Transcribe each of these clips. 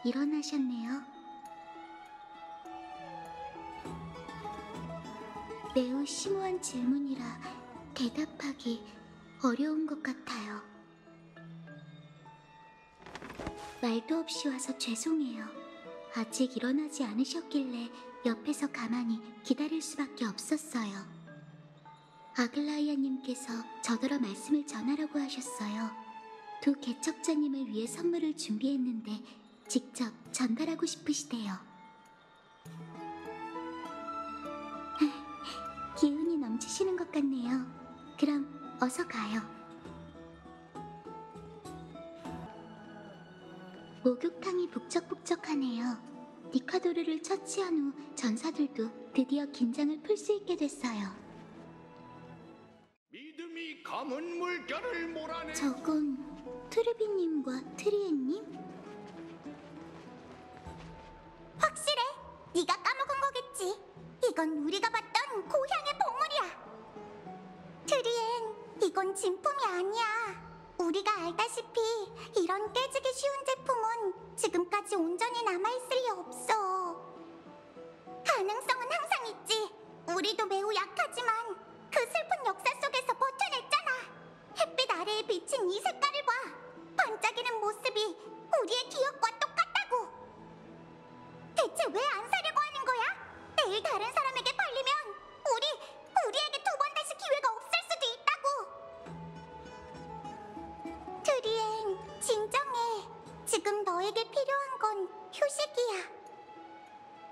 일어나셨네요. 매우 심오한 질문이라 대답하기 어려운 것 같아요. 말도 없이 와서 죄송해요. 아직 일어나지 않으셨길래 옆에서 가만히 기다릴 수밖에 없었어요. 아글라이아님께서 저더러 말씀을 전하라고 하셨어요. 두 개척자님을 위해 선물을 준비했는데 직접 전달하고 싶으시대요. 기운이 넘치시는 것 같네요. 그럼 어서 가요. 목욕탕이 북적북적하네요. 니카도르를 처치한 후 전사들도 드디어 긴장을 풀 수 있게 됐어요. 믿음이 검은 물결을 몰아내. 저건 트르비님과 트리에님? 확실해. 네가 까먹은 거겠지. 이건 우리가 봤던 고향의 보물이야. 트리엔, 이건 진품이 아니야. 우리가 알다시피 이런 깨지기 쉬운 제품은 지금까지 온전히 남아있을 리 없어. 가능성은 항상 있지. 우리도 매우 약하지만 그 슬픈 역사 속에서 버텨냈잖아. 햇빛 아래에 비친 이 색깔을 봐. 반짝이는 모습이 우리의 기억과 똑같다고. 대체 왜 안 사려고 하는 거야? 내일 다른 사람에게 팔리면 우리에게 두 번 다시 기회가 없을 수도 있다고. 트리엔, 진정해. 지금 너에게 필요한 건 휴식이야.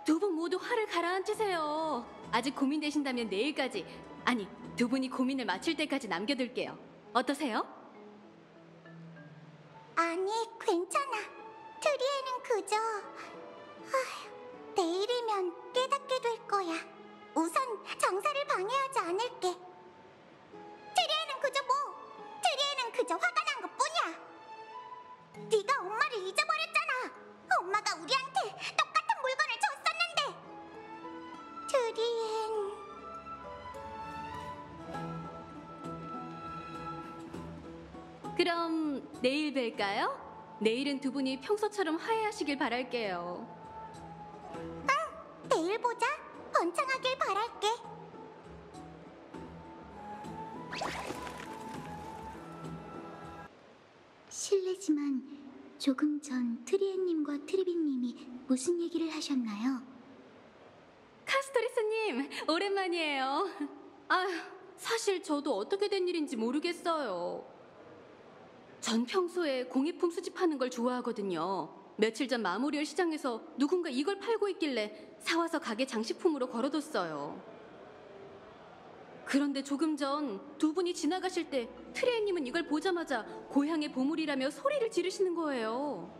두 분 모두 화를 가라앉히세요. 아직 고민되신다면 내일까지, 아니, 두 분이 고민을 마칠 때까지 남겨둘게요. 어떠세요? 아니, 괜찮아. 트리에는 그저 내일이면 깨닫게 될 거야. 우선 장사를 방해하지 않을게. 트리에는 그저 화가 난 것뿐이야. 네가 엄마를 잊어버렸잖아. 엄마가 우리한테 똑같은 물건을 줬었는데. 트리엔... 그럼 내일 뵐까요? 내일은 두 분이 평소처럼 화해하시길 바랄게요. 내일 보자. 번창하길 바랄게. 실례지만 조금 전 트리에님과 트리비님이 무슨 얘기를 하셨나요? 카스토리스님, 오랜만이에요. 아휴, 사실 저도 어떻게 된 일인지 모르겠어요. 전 평소에 공예품 수집하는 걸 좋아하거든요. 며칠 전 마모리얼 시장에서 누군가 이걸 팔고 있길래 사와서 가게 장식품으로 걸어뒀어요. 그런데 조금 전 두 분이 지나가실 때 트레이님은 이걸 보자마자 고향의 보물이라며 소리를 지르시는 거예요.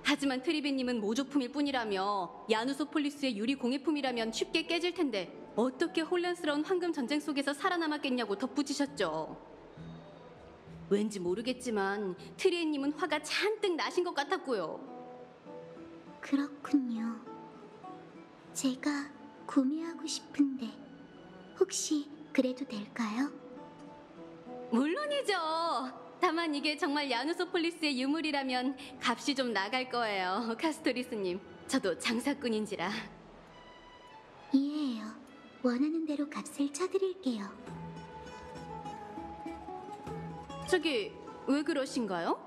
하지만 트리비님은 모조품일 뿐이라며 야누소폴리스의 유리 공예품이라면 쉽게 깨질 텐데 어떻게 혼란스러운 황금 전쟁 속에서 살아남았겠냐고 덧붙이셨죠. 왠지 모르겠지만 트리에님은 화가 잔뜩 나신 것 같았고요. 그렇군요. 제가 구매하고 싶은데 혹시 그래도 될까요? 물론이죠. 다만 이게 정말 야누소폴리스의 유물이라면 값이 좀 나갈 거예요. 카스토리스님, 저도 장사꾼인지라. 이해해요. 원하는 대로 값을 쳐드릴게요. 저기, 왜 그러신가요?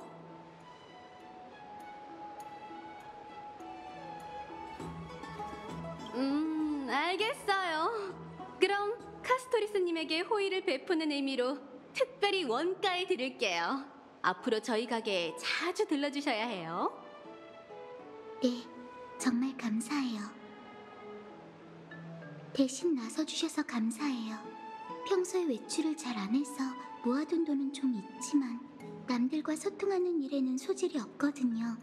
알겠어요. 그럼 카스토리스님에게 호의를 베푸는 의미로 특별히 원가에 드릴게요. 앞으로 저희 가게에 자주 들러주셔야 해요. 네, 정말 감사해요. 대신 나서주셔서 감사해요. 평소에 외출을 잘 안 해서 모아둔 돈은 좀 있지만 남들과 소통하는 일에는 소질이 없거든요.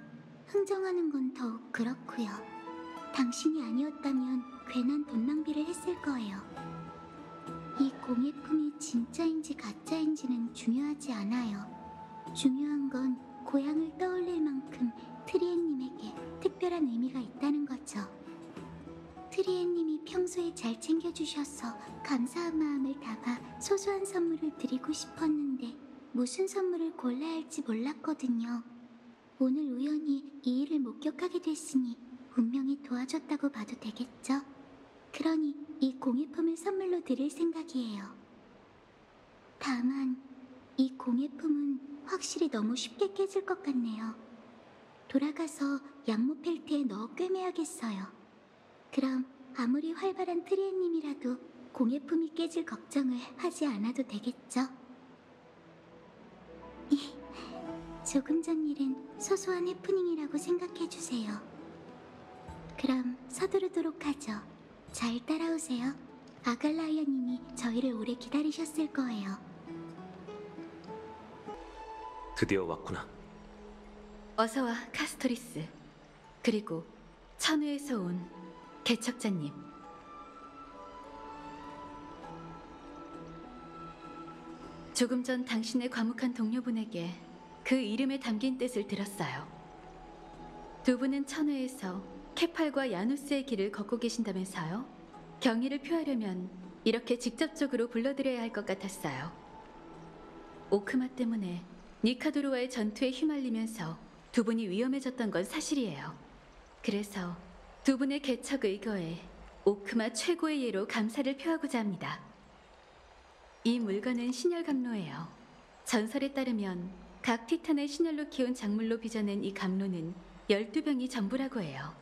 흥정하는 건 더욱 그렇고요. 당신이 아니었다면 괜한 돈 낭비를 했을 거예요. 이 공예품이 진짜인지 가짜인지는 중요하지 않아요. 중요한 건 고향을 떠올릴 만큼 트리에님에게 특별한 의미가 있다는 거죠. 트리에님이 평소에 잘 챙겨주셔서 감사한 마음을 담아 소소한 선물을 드리고 싶었는데 무슨 선물을 골라야 할지 몰랐거든요. 오늘 우연히 이 일을 목격하게 됐으니 운명이 도와줬다고 봐도 되겠죠? 그러니 이 공예품을 선물로 드릴 생각이에요. 다만 이 공예품은 확실히 너무 쉽게 깨질 것 같네요. 돌아가서 양모 펠트에 넣어 꿰매야겠어요. 그럼 아무리 활발한 트리엔님이라도 공예품이 깨질 걱정을 하지 않아도 되겠죠? 조금 전 일은 소소한 해프닝이라고 생각해주세요. 그럼 서두르도록 하죠. 잘 따라오세요. 아갈라이아님이 저희를 오래 기다리셨을 거예요. 드디어 왔구나. 어서와, 카스토리스. 그리고 천우에서 온 개척자님. 조금 전 당신의 과묵한 동료분에게 그 이름에 담긴 뜻을 들었어요. 두 분은 천우에서 케팔과 야누스의 길을 걷고 계신다면서요? 경의를 표하려면 이렇게 직접적으로 불러드려야 할 것 같았어요. 오크마 때문에 니카도르와의 전투에 휘말리면서 두 분이 위험해졌던 건 사실이에요. 그래서 두 분의 개척 의거에 오크마 최고의 예로 감사를 표하고자 합니다. 이 물건은 신혈감로예요. 전설에 따르면 각 티탄을 신혈로 키운 작물로 빚어낸 이 감로는 12병이 전부라고 해요.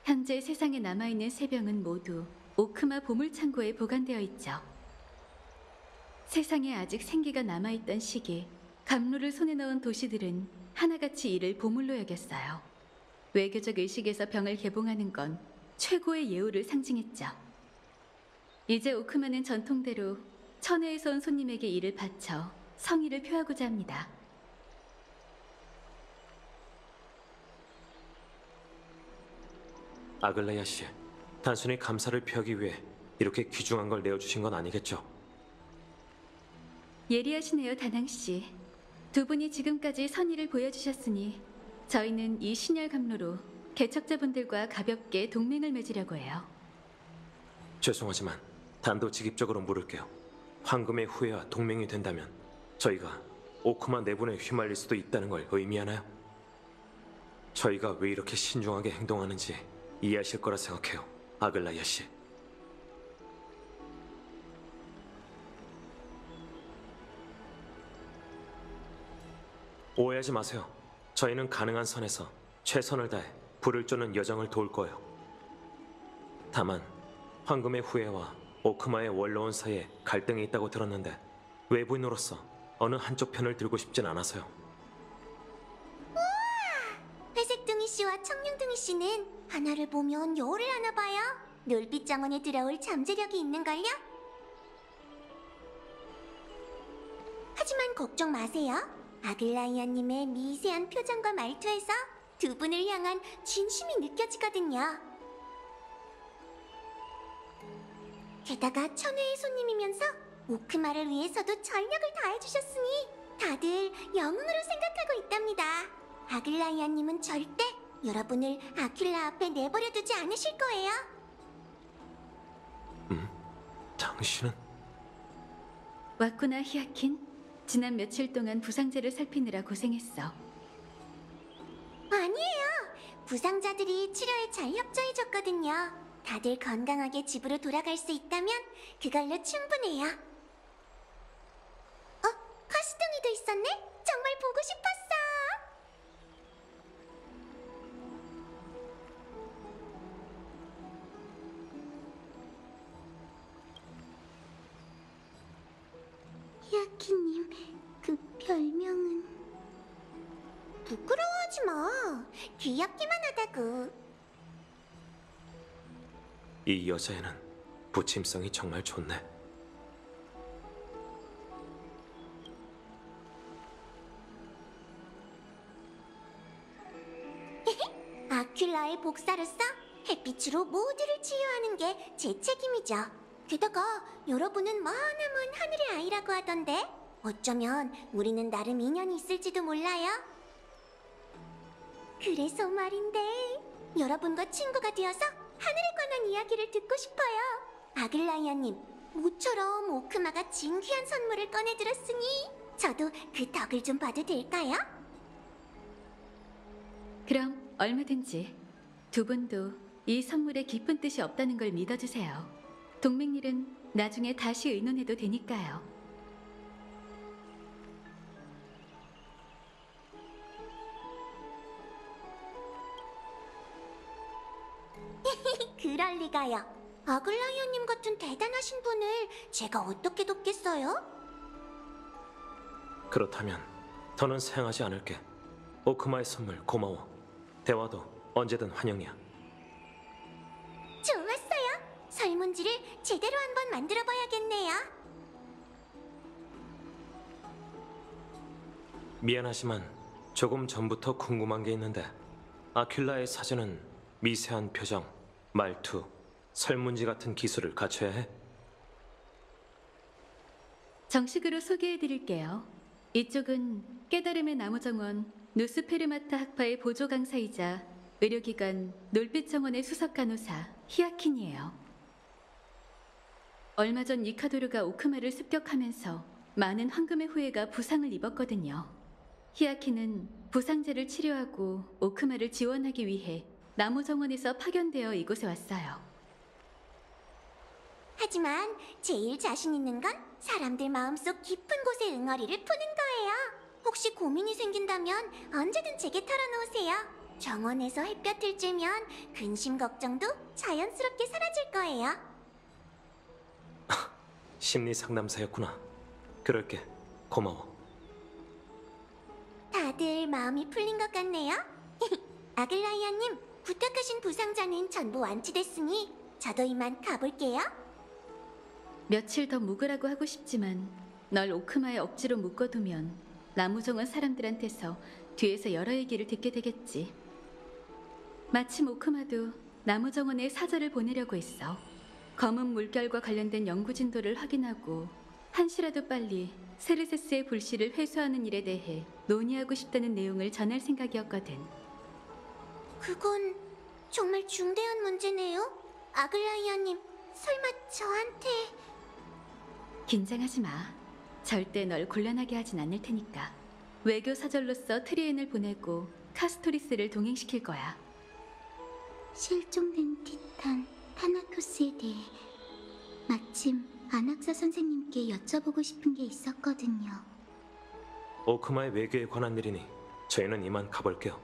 현재 세상에 남아있는 3병은 모두 오크마 보물창고에 보관되어 있죠. 세상에 아직 생기가 남아있던 시기, 감로를 손에 넣은 도시들은 하나같이 이를 보물로 여겼어요. 외교적 의식에서 병을 개봉하는 건 최고의 예우를 상징했죠. 이제 오크마는 전통대로 천혜에서 온 손님에게 이를 바쳐 성의를 표하고자 합니다. 아글라야 씨, 단순히 감사를 표하기 위해 이렇게 귀중한 걸 내어주신 건 아니겠죠? 예리하시네요, 다낭씨. 두 분이 지금까지 선의를 보여주셨으니 저희는 이 신혈감로로 개척자분들과 가볍게 동맹을 맺으려고 해요. 죄송하지만 단도직입적으로 물을게요. 황금의 후예와 동맹이 된다면 저희가 오크마 내분에 휘말릴 수도 있다는 걸 의미하나요? 저희가 왜 이렇게 신중하게 행동하는지 이해하실 거라 생각해요, 아글라야 씨. 오해하지 마세요. 저희는 가능한 선에서 최선을 다해 불을 쫓는 여정을 도울 거예요. 다만 황금의 후예와 오크마의 원로원 사이에 갈등이 있다고 들었는데 외부인으로서 어느 한쪽 편을 들고 싶진 않아서요. 회색둥이 씨와 청룡둥이 씨는 하나를 보면 열을 하나 봐요. 놀빛 정원에 들어올 잠재력이 있는걸요? 하지만 걱정 마세요. 아글라이아님의 미세한 표정과 말투에서 두 분을 향한 진심이 느껴지거든요. 게다가 천혜의 손님이면서 오크마를 위해서도 전력을 다해주셨으니 다들 영웅으로 생각하고 있답니다. 아글라이아님은 절대 여러분을 아킬라 앞에 내버려두지 않으실 거예요. 당신은? 왔구나, 히아킨. 지난 며칠 동안 부상자를 살피느라 고생했어. 아니에요. 부상자들이 치료에 잘 협조해줬거든요. 다들 건강하게 집으로 돌아갈 수 있다면 그걸로 충분해요. 카스둥이도 있었네? 정말 보고 싶었어. 히아키님, 그 별명은... 부끄러워하지 마. 귀엽기만 하다고. 이 여자애는 부침성이 정말 좋네. 아큘라의 복사로서 햇빛으로 모두를 치유하는 게 제 책임이죠. 게다가 여러분은 머나먼 하늘의 아이라고 하던데 어쩌면 우리는 나름 인연이 있을지도 몰라요. 그래서 말인데 여러분과 친구가 되어서 하늘에 관한 이야기를 듣고 싶어요. 아글라이아님, 모처럼 오크마가 진귀한 선물을 꺼내들었으니 저도 그 덕을 좀 봐도 될까요? 그럼 얼마든지 두 분도 이 선물에 깊은 뜻이 없다는 걸 믿어주세요. 동맹일은 나중에 다시 의논해도 되니까요. 그럴 리가요. 아글라이아님 같은 대단하신 분을 제가 어떻게 돕겠어요? 그렇다면 더는 사양하지 않을게. 오크마의 선물 고마워. 대화도 언제든 환영이야. 좋았어요. 설문지를 제대로 한번 만들어 봐야겠네요. 미안하지만 조금 전부터 궁금한 게 있는데 아큘라의 사전은 미세한 표정, 말투, 설문지 같은 기술을 갖춰야 해? 정식으로 소개해드릴게요. 이쪽은 깨달음의 나무정원 누스페르마타 학파의 보조 강사이자 의료기관 놀빛정원의 수석 간호사 히아킨이에요. 얼마 전 이카도르가 오크마를 습격하면서 많은 황금의 후예가 부상을 입었거든요. 히아킨은 부상자를 치료하고 오크마를 지원하기 위해 나무정원에서 파견되어 이곳에 왔어요. 하지만 제일 자신 있는 건 사람들 마음속 깊은 곳의 응어리를 푸는 거예요. 혹시 고민이 생긴다면 언제든 제게 털어놓으세요. 정원에서 햇볕을 쬐면 근심 걱정도 자연스럽게 사라질 거예요. 심리 상담사였구나. 그럴게. 고마워. 다들 마음이 풀린 것 같네요. 아글라이아님, 부탁하신 부상자는 전부 완치됐으니 저도 이만 가볼게요. 며칠 더 묵으라고 하고 싶지만 널 오크마에 억지로 묶어두면 나무정원 사람들한테서 뒤에서 여러 얘기를 듣게 되겠지. 마침 오크마도 나무정원에 사절을 보내려고 했어. 검은 물결과 관련된 연구 진도를 확인하고 한시라도 빨리 세르세스의 불씨를 회수하는 일에 대해 논의하고 싶다는 내용을 전할 생각이었거든. 그건 정말 중대한 문제네요. 아글라이아님, 설마 저한테... 긴장하지 마. 절대 널 곤란하게 하진 않을 테니까. 외교 사절로서 트리엔을 보내고 카스토리스를 동행시킬 거야. 실종된 티탄 타나토스에 대해 마침 아낙사 선생님께 여쭤보고 싶은 게 있었거든요. 오크마의 외교에 관한 일이니 저희는 이만 가볼게요.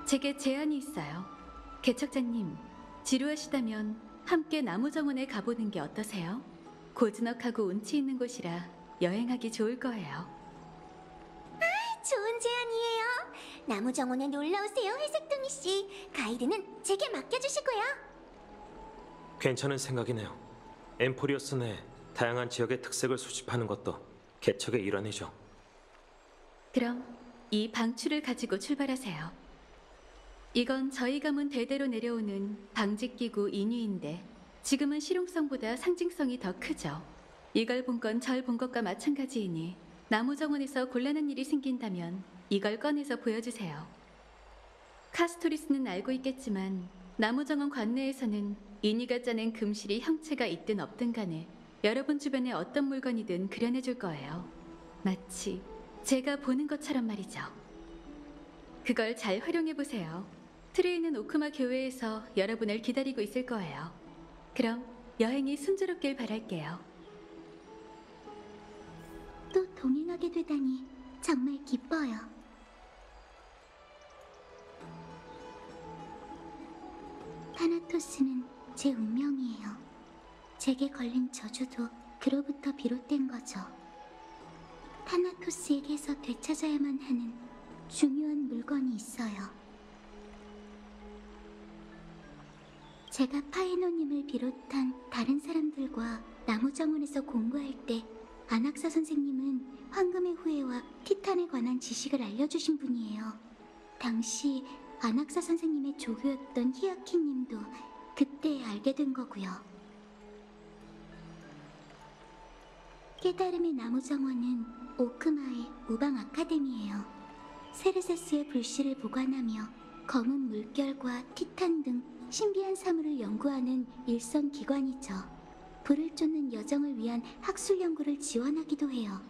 제게 제안이 있어요. 개척자님, 지루하시다면 함께 나무정원에 가보는 게 어떠세요? 고즈넉하고 운치 있는 곳이라 여행하기 좋을 거예요. 좋은 제안이에요. 나무정원에 놀러오세요, 회색둥이 씨. 가이드는 제게 맡겨주시고요. 괜찮은 생각이네요. 엠포리오스 내 다양한 지역의 특색을 수집하는 것도 개척의 일환이죠. 그럼 이 방추를 가지고 출발하세요. 이건 저희 가문 대대로 내려오는 방직기구 인유인데 지금은 실용성보다 상징성이 더 크죠. 이걸 본 건 절 본 것과 마찬가지이니 나무정원에서 곤란한 일이 생긴다면 이걸 꺼내서 보여주세요. 카스토리스는 알고 있겠지만 나무정원 관내에서는 인이가 짜낸 금실이 형체가 있든 없든 간에 여러분 주변에 어떤 물건이든 그려내줄 거예요. 마치 제가 보는 것처럼 말이죠. 그걸 잘 활용해보세요. 트레이는 오크마 교회에서 여러분을 기다리고 있을 거예요. 그럼 여행이 순조롭길 바랄게요. 또 동행하게 되다니 정말 기뻐요. 타나토스는 제 운명이에요. 제게 걸린 저주도 그로부터 비롯된 거죠. 타나토스에게서 되찾아야만 하는 중요한 물건이 있어요. 제가 파이노님을 비롯한 다른 사람들과 나무정원에서 공부할 때 아낙사 선생님은 황금의 후예와 티탄에 관한 지식을 알려주신 분이에요. 당시 아낙사 선생님의 조교였던 히아키님도 그때 알게 된 거고요. 깨달음의 나무정원은 오크마의 우방 아카데미예요. 세르세스의 불씨를 보관하며 검은 물결과 티탄 등 신비한 사물을 연구하는 일선 기관이죠. 불을 쫓는 여정을 위한 학술 연구를 지원하기도 해요.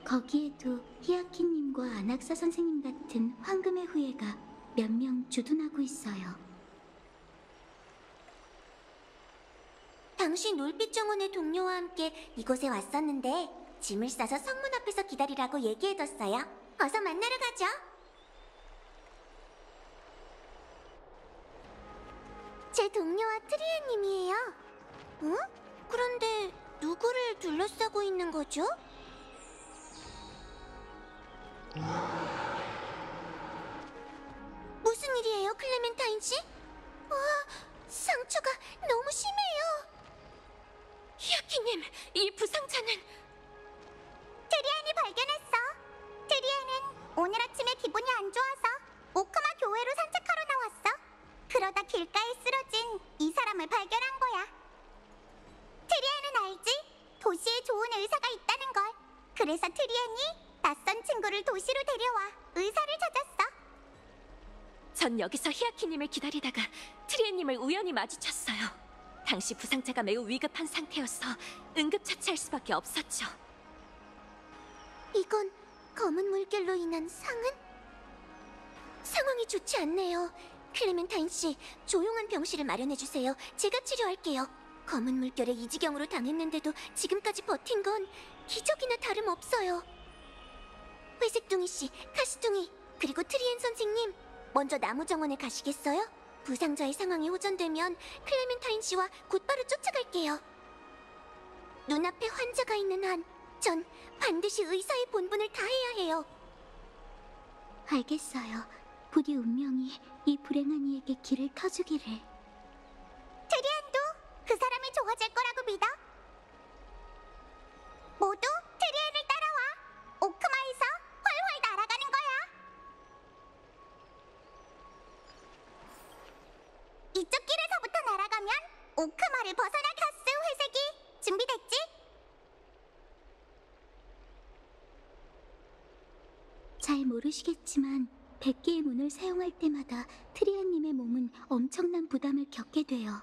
거기에도 히아키님과 아낙사 선생님 같은 황금의 후예가 몇 명 주둔하고 있어요. 당시 놀빛 정원의 동료와 함께 이곳에 왔었는데 짐을 싸서 성문 앞에서 기다리라고 얘기해뒀어요. 어서 만나러 가죠. 제 동료와 트리에님이에요. 응? 그런데 누구를 둘러싸고 있는 거죠? 무슨 일이에요, 클레멘타인 씨? 상처가 너무 심해요. 히아키님, 이 부상자는... 트리안이 발견했어. 트리안은 오늘 아침에 기분이 안 좋아서 오크마 교회로 산책하러 나왔어. 그러다 길가에 쓰러진 이 사람을 발견한 거야. 트리안은 알지? 도시에 좋은 의사가 있다는 걸. 그래서 트리안이 낯선 친구를 도시로 데려와 의사를 찾았어. 전 여기서 히아키님을 기다리다가 트리에님을 우연히 마주쳤어요. 당시 부상자가 매우 위급한 상태여서 응급처치할 수밖에 없었죠. 이건 검은 물결로 인한 상흔? 상황이 좋지 않네요. 클레멘타인 씨, 조용한 병실을 마련해 주세요. 제가 치료할게요. 검은 물결에 이 지경으로 당했는데도 지금까지 버틴 건 기적이나 다름없어요. 회색둥이 씨, 카시둥이, 그리고 트리엔 선생님, 먼저 나무 정원에 가시겠어요? 부상자의 상황이 호전되면 클레멘타인 씨와 곧바로 쫓아갈게요. 눈앞에 환자가 있는 한, 전 반드시 의사의 본분을 다해야 해요. 알겠어요. 부디 운명이 이 불행한 이에게 길을 터주기를. 트리안도 그 사람이 좋아질 거라고 믿어. 모두 트리안을 따라와. 오크마에서 훨훨 날아가는 거야. 이쪽 길에서부터 날아가면 오크마를 벗어나 가스. 회색이 준비됐지? 잘 모르시겠지만 100개의 문을 사용할 때마다 트리안님의 몸은 엄청난 부담을 겪게 돼요.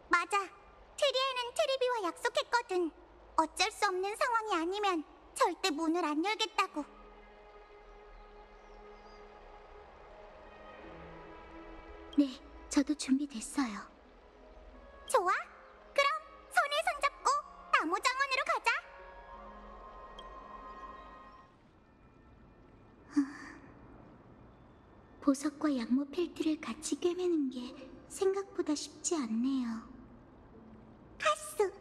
맞아. 트리안은 트리비와 약속했거든. 어쩔 수 없는 상황이 아니면 절대 문을 안 열겠다고. 네, 저도 준비됐어요. 좋아? 그럼 손에 손잡고 나무 정원으로 가자. 보석과 양모 펠트를 같이 꿰매는 게 생각보다 쉽지 않네요. 카스.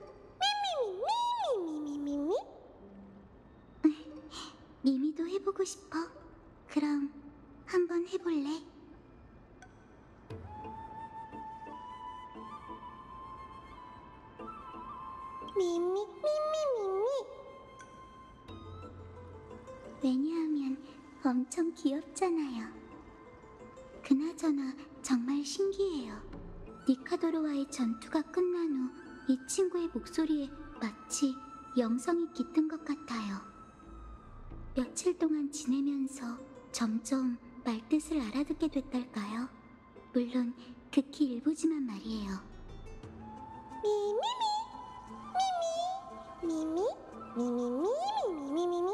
미미미미미미미미. 미미도 해보고 싶어. 그럼 한번 해볼래? 미미미미미미. 왜냐하면 엄청 귀엽잖아요. 그나저나 정말 신기해요. 니카도로와의 전투가 끝난 후 이 친구의 목소리에 마치 영성이 깃든 것 같아요. 며칠 동안 지내면서 점점 말뜻을 알아듣게 됐달까요? 물론 극히 일부지만 말이에요. 미미미. 미미. 미미미미미미미미.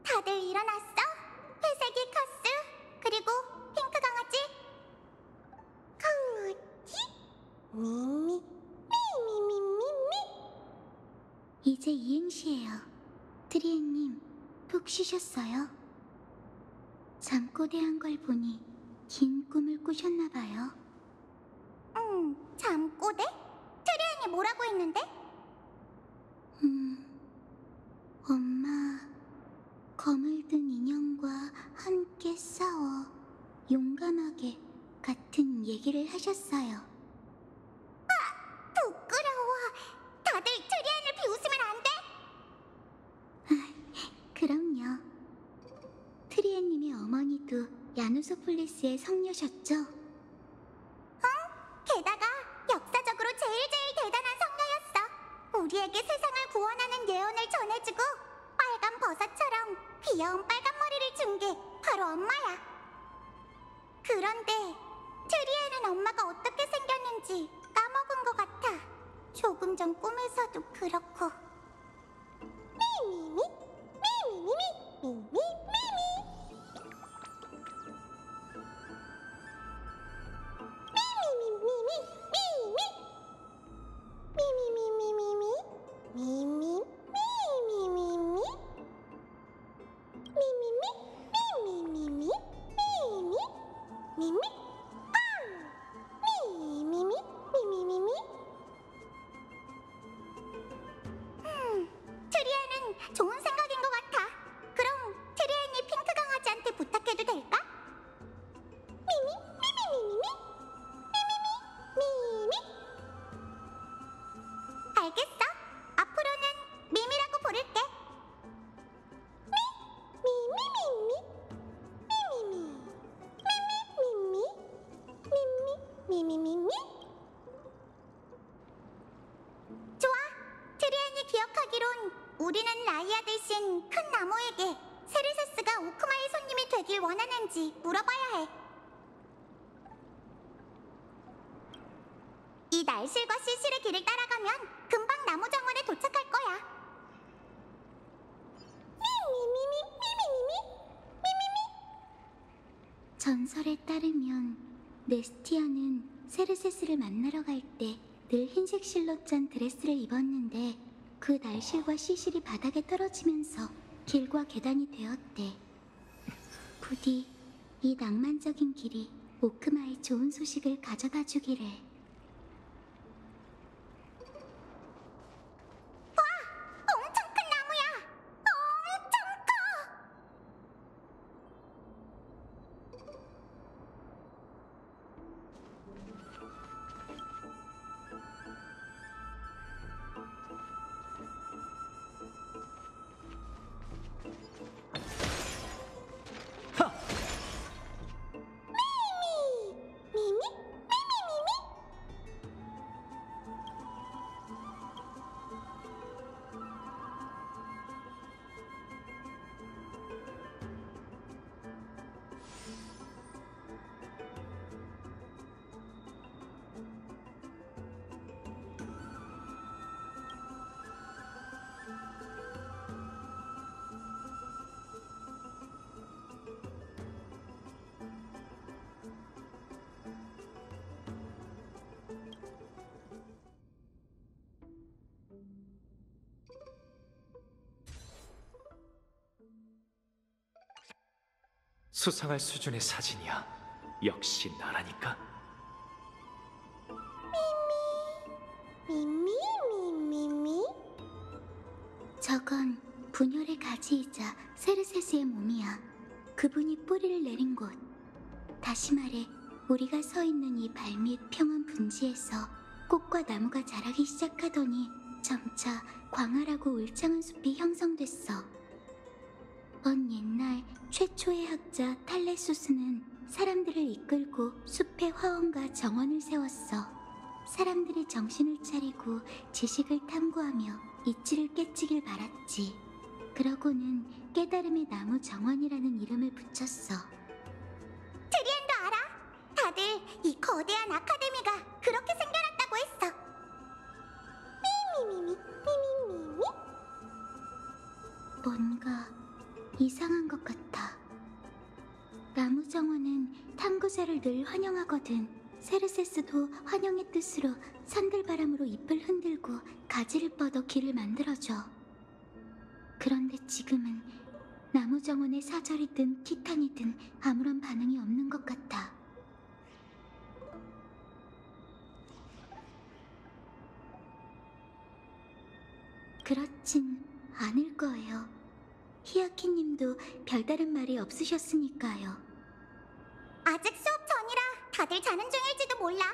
다들 일어났어? 회색이 카스, 그리고 핑크 강아지. 강아지? 미미, 미미미미미. 이제 이행시예요. 트리엔님, 푹 쉬셨어요? 잠꼬대한 걸 보니 긴 꿈을 꾸셨나봐요. 잠꼬대? 트리안이 뭐라고 했는데? 엄마, 검을 든 인형과 함께 싸워 용감하게 하셨어요. 부끄러워. 다들 트리안을 비웃으면 안 돼? 그럼요. 트리에님의 어머니도 야누소폴리스의 성녀셨죠? 게다가 역사적으로 제일 대단한 성녀였어. 우리에게 세상을 구원하는 예언을 전해주고 빨간 버섯처럼 귀여운 빨간 머리를 준 게 바로 엄마야. 그런데 트리에는 엄마가 어떻게 생겼는지 까먹은 것 같아. 조금 전 꿈에서도 그렇고. 미미미 미미미미 미미미미 트리에는 좋은 생각인 것 같아. 그럼 트리엔이 핑크 강아지한테 부탁해도 될까? 미미. 알겠어. 앞으로는 미미라고 부를게. 미미미미. 좋아. 트리엔이 기억하기론 우리는 라이아 대신 큰 나무에게 세르세스가 오크마의 손님이 되길 원하는지 물어봐야 해. 이 날실과 시실의 길을 따라가면 금방 나무 정원에 도착할 거야. 전설에 따르면 네스티아는 세르세스를 만나러 갈 때 늘 흰색 실로 짠 드레스를 입었는데 그 날실과 시실이 바닥에 떨어지면서 길과 계단이 되었대. 부디 이 낭만적인 길이 오크마의 좋은 소식을 가져다 주기를. 엄청 큰 나무야. 엄청 커. 수상할 수준의 사진이야. 역시 나라니까. 미미. 저건 분열의 가지이자 세르세스의 몸이야. 그분이 뿌리를 내린 곳. 다시 말해 우리가 서 있는 이 발밑 평원 분지에서 꽃과 나무가 자라기 시작하더니 점차 광활하고 울창한 숲이 형성됐어. 먼 옛날 최초의 학자 탈레수스는 사람들을 이끌고 숲의 화원과 정원을 세웠어. 사람들이 정신을 차리고 지식을 탐구하며 이치를 깨치길 바랐지. 그러고는 깨달음의 나무 정원이라는 이름을 붙였어. 트리엔도 알아? 다들 이 거대한 아카데미가 그렇게 생겨났다고 했어. 미미미미. 뭔가 이상한 것 같아. 나무 정원은 탐구자를 늘 환영하거든. 세르세스도 환영의 뜻으로 산들바람으로 잎을 흔들고 가지를 뻗어 길을 만들어줘. 그런데 지금은 나무 정원에 사절이든 티탄이든 아무런 반응이 없는 것 같아. 그렇진 않을 거예요. 히아키님도 별다른 말이 없으셨으니까요. 아직 수업 전이라 다들 자는 중일지도 몰라.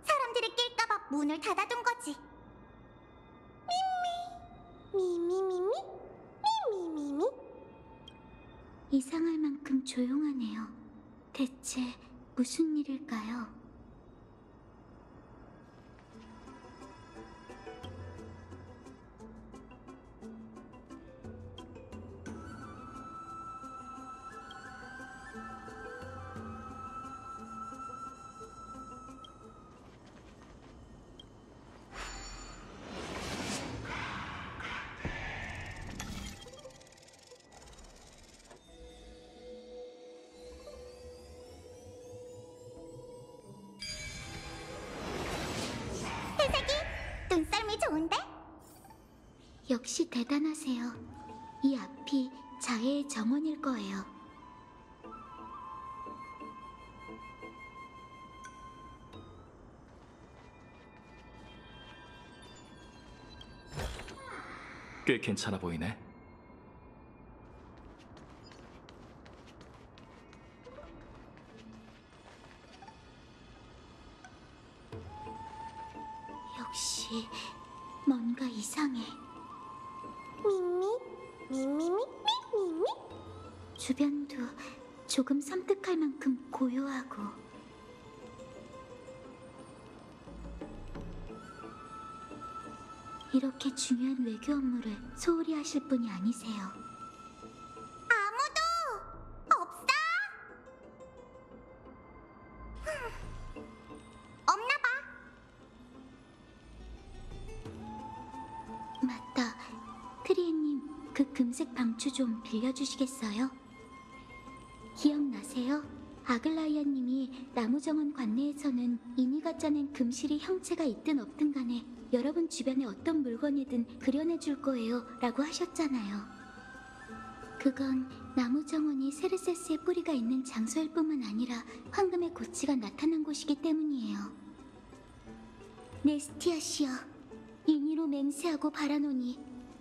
사람들이 낄까봐 문을 닫아둔 거지. 미미미미 미미미미. 이상할 만큼 조용하네요. 대체 무슨 일일까요? 회색이 눈썰미 좋은데? 역시 대단하세요. 이 앞이 자해의 정원일 거예요. 꽤 괜찮아 보이네. 역시 뭔가 이상해. 미미미미미. 주변도 조금 섬뜩할 만큼 고요하고. 이렇게 중요한 외교 업무를 소홀히 하실 분이 아니세요. 아무도 없어? 없나 봐. 맞다. 트리에님, 그 금색 방추 좀 빌려주시겠어요? 기억나세요? 아글라이아님이 나무정원 관내에서는 이니가 짜낸 금실이 형체가 있든 없든 간에 여러분 주변에 어떤 물건이든 그려내줄 거예요 라고 하셨잖아요. 그건 나무정원이 세르세스의 뿌리가 있는 장소일 뿐만 아니라 황금의 고치가 나타난 곳이기 때문이에요. 네스티아시여, 인위로 맹세하고 바라노니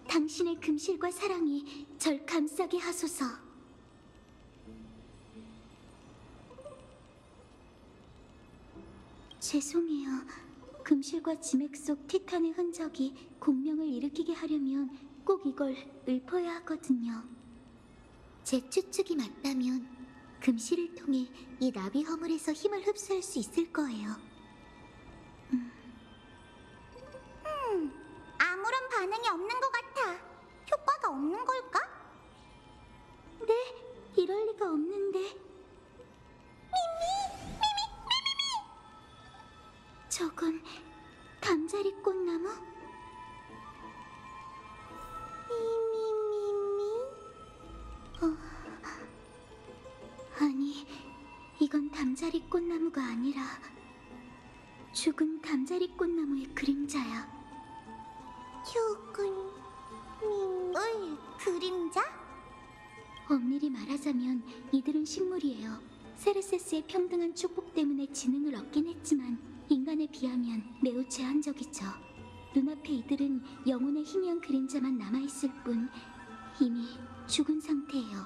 당신의 금실과 사랑이 절 감싸게 하소서. 죄송해요. 금실과 지맥 속 티탄의 흔적이 공명을 일으키게 하려면 꼭 이걸 읊어야 하거든요. 제 추측이 맞다면 금실을 통해 이 나비 허물에서 힘을 흡수할 수 있을 거예요. 아무런 반응이 없는 것 같아. 효과가 없는 걸까? 네, 이럴 리가 없는데. 저건 잠자리 꽃나무? 아니, 이건 잠자리 꽃나무가 아니라 죽은 잠자리 꽃나무의 그림자야. 죽은 그림자? 엄밀히 말하자면 이들은 식물이에요. 세르세스의 평등한 축복 때문에 지능을 얻긴 했지만 인간에 비하면 매우 제한적이죠. 눈앞에 이들은 영혼의 희미한 그림자만 남아있을 뿐 이미 죽은 상태예요.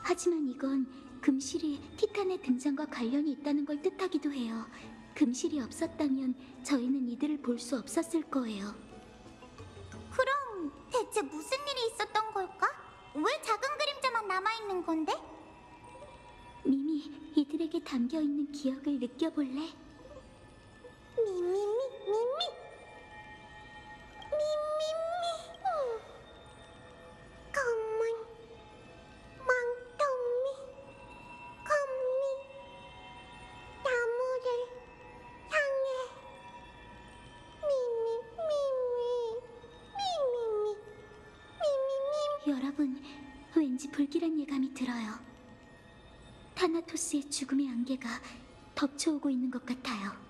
하지만 이건 금실이 티탄의 등장과 관련이 있다는 걸 뜻하기도 해요. 금실이 없었다면 저희는 이들을 볼 수 없었을 거예요. 그럼 대체 무슨 일이 있었던 걸까? 왜 작은 그림자만 남아있는 건데? 미미, 이들에게 담겨있는 기억을 느껴볼래? 미미미. 검은 망토미 검미 나무를 향해 미미미. 여러분, 왠지 불길한 예감이 들어요. 타나토스의 죽음의 안개가 덮쳐오고 있는 것 같아요.